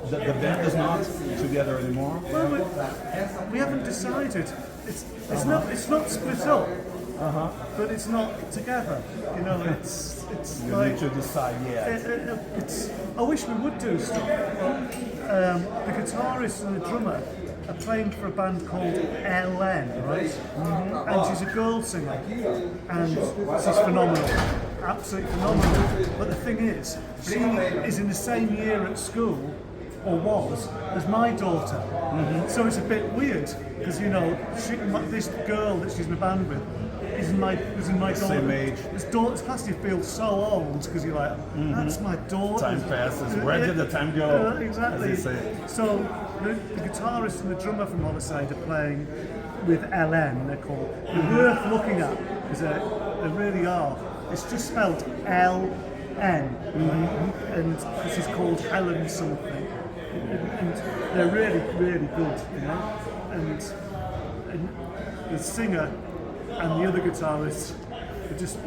the band is not together anymore. Well, we haven't decided. It's not split up, but it's not together. You know, it's You like need to decide. Yeah. it's. I wish we would do stuff. But, the guitarist and the drummer are playing for a band called LN, right? And she's a girl singer, and she's phenomenal, absolutely phenomenal. But the thing is, she is in the same year at school, or was, as my daughter. So it's a bit weird because this girl that she's in a band with is in my daughter. Same age. This daughter's class, you feel so old because you're like, that's my daughter. Time passes. Where did the time go? Exactly. As they say. So the guitarist and the drummer from Homicide are playing with LN. They're called. They're worth looking at because they really are. It's just spelled LN, and this is called Helen something. And they're really, really good, you know. And the singer and the other guitarist are just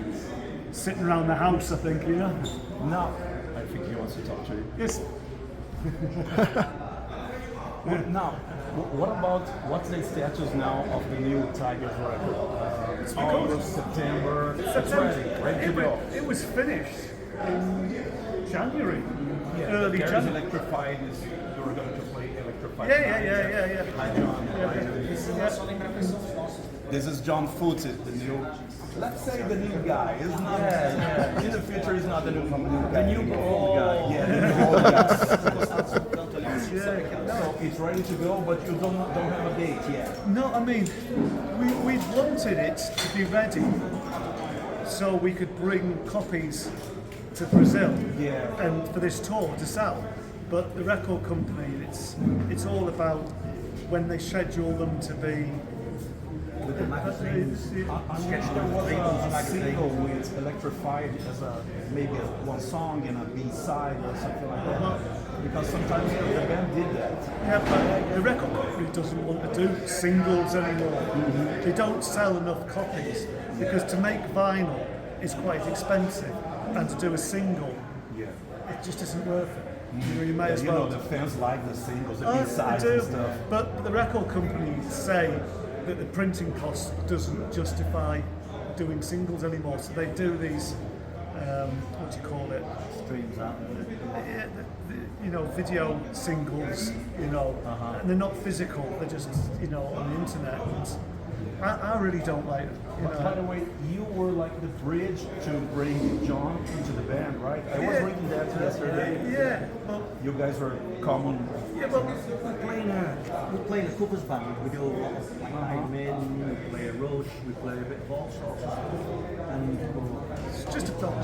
sitting around the house, I think, you know. No, I think he wants to talk to you. Yes. Now, what about what's the status now of the new Tygers record? It's August, September. It's ready to go. It was finished in January, early There's January. Electrified is you're going to play Electrified. Yeah. Hi John. This is John Foottit, the new. Let's say the new guy. It's not. In the future, he's not the new guy. The new old guy. Yeah, the new old guy. So it's ready to go, but you don't have a date yet. No, I mean, we wanted it to be ready so we could bring copies to Brazil and for this tour to sell. But the record company, it's all about when they schedule them to be. With the magazines, sketched There was a magazine. single with Electrified as maybe one song and a B-side or something like that. Because sometimes the band did that. Yeah, but the record company doesn't want to do singles anymore. They don't sell enough copies because to make vinyl is quite expensive, and to do a single, it just isn't worth it. You may as well. The fans like the singles, the They B-sides do, and stuff. but the record companies say that the printing cost doesn't justify doing singles anymore, so they do these, what do you call it? Streams out. Video singles, and they're not physical, they're just, on the internet. And I really don't like it. But by the way, you were like the bridge to bring John into the band, right? I was reading that yesterday. Yeah, well, You guys were common. We're playing a covers band. We do a lot of like Iron Maiden, we play a Rush, we play a bit of all sorts of stuff. And it's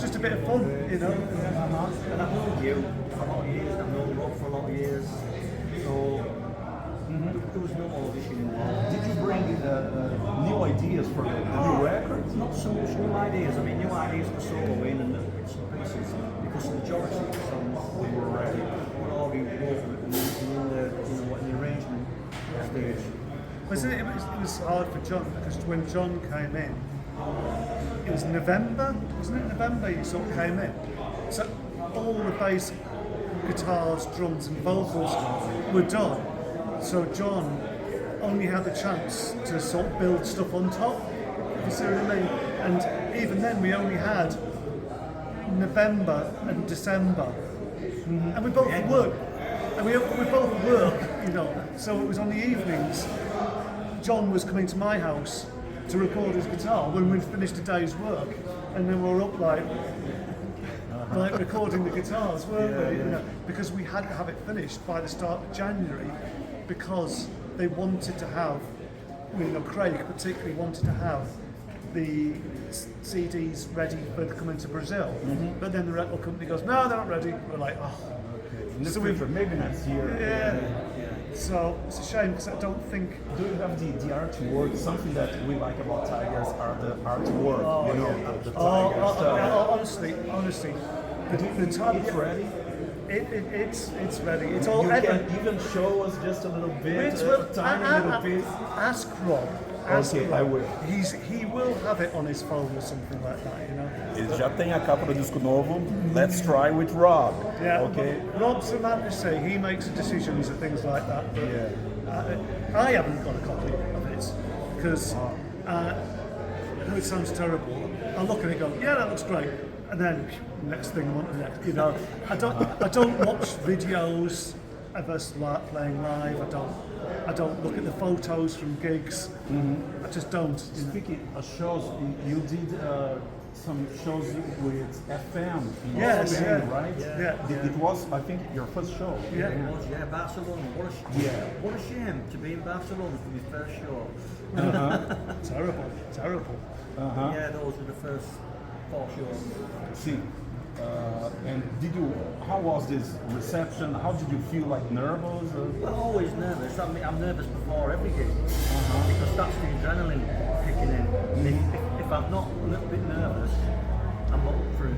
just a bit of fun, and I've known you for a lot of years, I've known Rob for a lot of years. So there was no audition involved. Did you bring new ideas for the new record? Not so much new ideas. I mean, new ideas for soloing and little bits and pieces because the majority of the songs we were already already wrote in the arrangement stage. It was hard for John because when John came in, it was November, wasn't it? November he sort of came in. So all the bass, guitars, drums and vocals were done. So John only had the chance to sort of build stuff on top, if you see what I mean. And even then we only had November and December. And we both work. And we both work, so it was on the evenings. John was coming to my house to record his guitar when we'd finished a day's work, and then we were up like recording the guitars, weren't we? Because we had to have it finished by the start of January, because they wanted to have, Craig particularly wanted to have the CDs ready for coming to Brazil. But then the record company goes, no, they're not ready. We're like, oh. In the future, maybe next year. Yeah. So it's a shame because I don't think. Do you have the artwork? Something that we like about Tigers are the artwork. The Tiger stuff. Honestly, It's ready. It's ready. It's all. You can even show us just a little bit, a tiny little piece. ask Okay, him. I will. He will have it on his phone or something like that, you know. Ele já tem a capa do disco novo. Let's try with Rob. Yeah. Okay. Rob's a man to say he makes the decisions and things like that. But I haven't got a copy of it because I know it sounds terrible. I look at it, and go, yeah, that looks great, and then next thing, next, you know. I don't watch videos of us playing live. I don't look at the photos from gigs. I just don't. You know. Speaking of shows, you did some shows with FM in Yes, Spain, yeah. right? Yeah. It was, I think, your first show. Yeah. It was, Barcelona. What a shame to be in Barcelona for my first show. Terrible. Yeah, those were the first 4 shows. See, and how was this reception? How did you feel, like nervous? Well, always nervous. I'm nervous before every gig because that's the adrenaline kicking in. If I'm not a little bit nervous, I'm not up for it.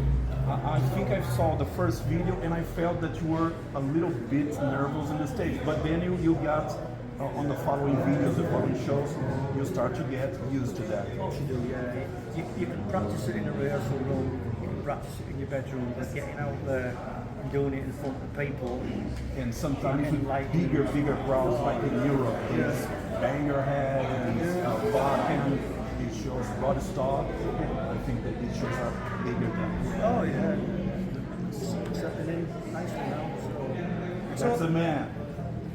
I think I saw the first video and I felt that you were a little bit nervous on the stage, but then you got on the following videos, the following shows, you start to get used to that. Of course you do, yeah. You can practice it in a rehearsal room, you can practice it in your bedroom, but getting out there and doing it in front of people. And sometimes And with like- bigger crowds like in Europe, it's Bang Your Head and Bakken, these shows, Bloodstock. I think that these shows are bigger than. Oh yeah. Settling in nicely now, so... That's a man.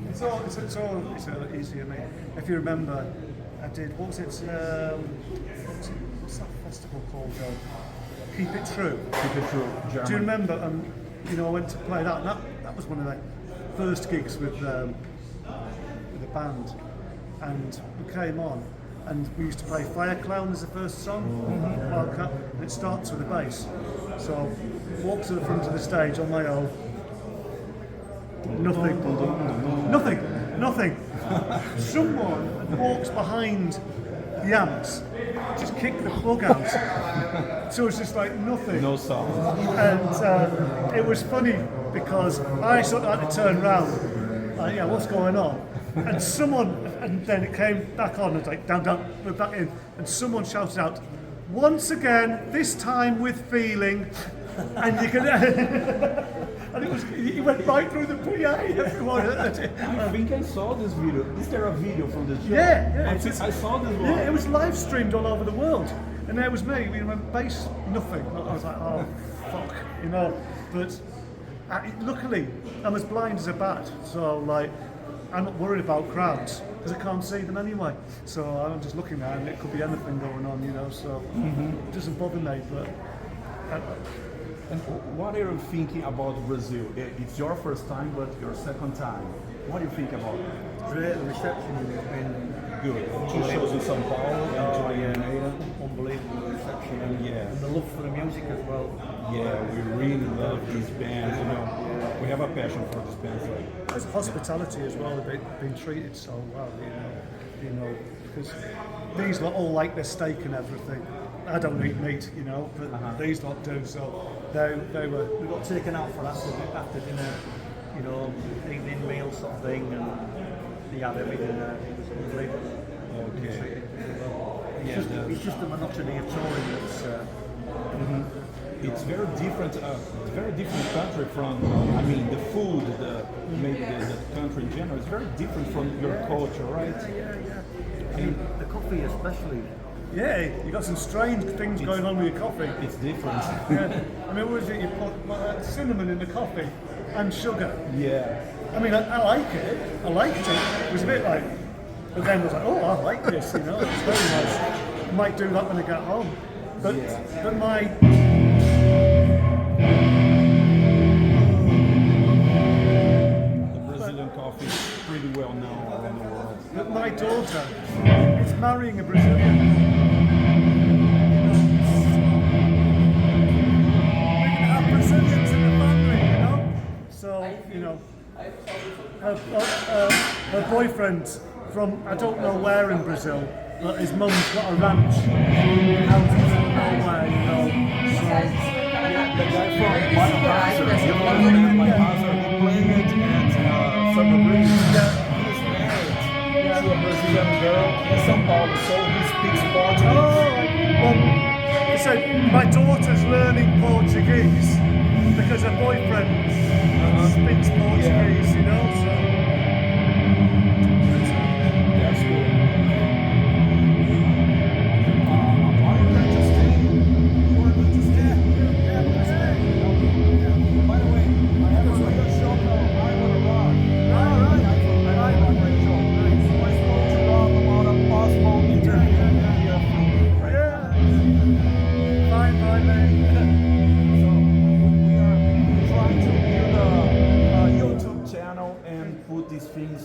It's all easy. I mean, if you remember, I did. What's that festival called? Keep It True. Keep it true, German. Do you remember? I went to play that. And that was one of the first gigs with a band, and we came on, and we used to play Fire Clown as the first song. Wildcat, and it starts with a bass. So walk to the front of the stage on my own. Nothing. Someone walks behind the amps, just kick the plug out. So it's just like nothing. No song. And it was funny because I sort of had to turn around, like, yeah, what's going on? And then it came back on, and it's like, down, we're back in. And someone shouted out, once again, this time with feeling. And you can, and he went right through the PA. Everyone heard it. I think I saw this video. Is there a video from this show? Yeah. I saw this one. Yeah, it was live streamed all over the world, and there was me. We went bass, nothing. I was like, oh fuck, you know. But luckily, I'm as blind as a bat, so like, I'm not worried about crowds because I can't see them anyway. So I'm just looking at it, and it could be anything going on, you know. So it doesn't bother me, but. And what are you thinking about Brazil? It's your first time, but your second time. What do you think about it? Great, the reception has been Good. 2 shows in São Paulo, in Janeiro. unbelievable reception, and, Yeah. and the love for the music as well. Yeah, we really love these bands. You know, we have a passion for these bands. Like, There's hospitality as well. They've been treated so well, you know, because these lot all like their steak and everything. I don't eat meat, you know, but these lot do. So they were. We got taken out for after dinner, you know, evening meal sort of thing, and they had everything there. It was unbelievable. okay. It's just the monotony of touring that's. It's very different. Very different country from. I mean, the food, maybe the country in general. It's very different from your culture, right? Yeah. I mean, the coffee especially. Yeah, you got some strange things going on with your coffee. It's different. Yeah. I mean, what is it? You put cinnamon in the coffee and sugar. Yeah. I mean, I like it. I liked it. It was a bit like, but then I was like, oh, I like this. You know, it's very nice. I might do that when I get home. But but my The Brazilian coffee is pretty well known around the world. But my daughter is marrying a Brazilian. We can have Brazilians in the family, you know? So, you know, her boyfriend from I don't know where in Brazil, but his mum's got a ranch out in nowhere, you know. The guy from my concert, the one who played my concert, he played at Summer Breeze. He's married to to a Brazilian girl in São Paulo, so he speaks Portuguese. Well, he said, my daughter's learning Portuguese because her boyfriend speaks Portuguese, you know, so. That's cool. Are you going to stay? You are going to stay? By the way, I have a radio show called I Wanna Rock. I like radio. So I spoke to Rob about a possible interview. Fine, mate. So we are trying to build a YouTube channel and put these things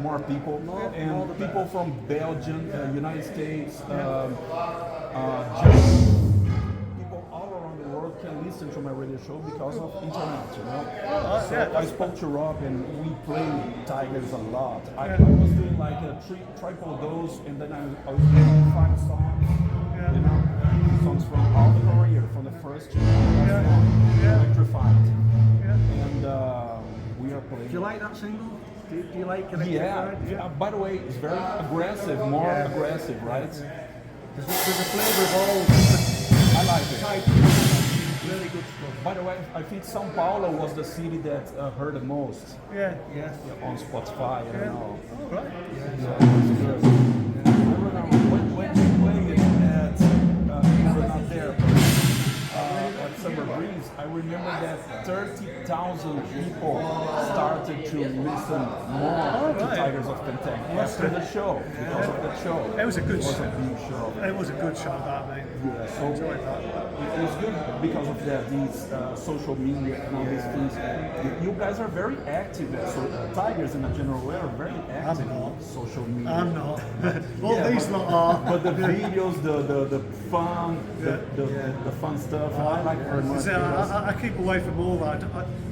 more people and people from Belgium, United States, Germany, people all around the world can listen to my radio show because of internet, you know. So I spoke to Rob and we play Tigers a lot. I was doing like a triple dose and then I was doing 5 songs, you know, songs from all the career, from the first to the last one, Electrified. And we are playing. Do you like that single? Do you like it? Yeah. By the way, it's very aggressive, more aggressive, right? There's a flavour of all. I like it. Really good stuff. By the way, I think São Paulo was the city that heard the most on Spotify. I don't know. Oh, right. It's good. I remember when we played it at, we were not there, but at Summer Breeze, I remember that 30,000 people started to listen more to Tygers of Pan Tang after the show, because of the show. It was a good show. It was a big show. It was a good show, that, mate. Yeah, so Enjoyed that. it was good because of that, these social media and all these things. You guys are very active, so Tigers in a general way are very active on social media. I'm not. Well, these lot are. But the videos, the fun, the fun stuff, I like very much. See, I keep away from all that.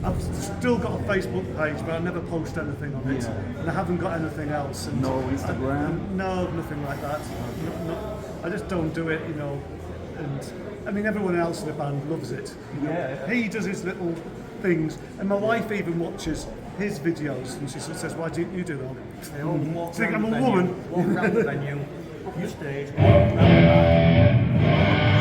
I've still got a Facebook page, but I never post anything on it. And I haven't got anything else. And No Instagram? No, nothing like that. I just don't do it, you know. And I mean, everyone else in the band loves it. Yeah. He does his little things, and my wife even watches his videos, and she sort of says, "Why don't you do that?" They all walk Think around I'm the a venue, woman. walk around the venue, up the stage, walk around the back.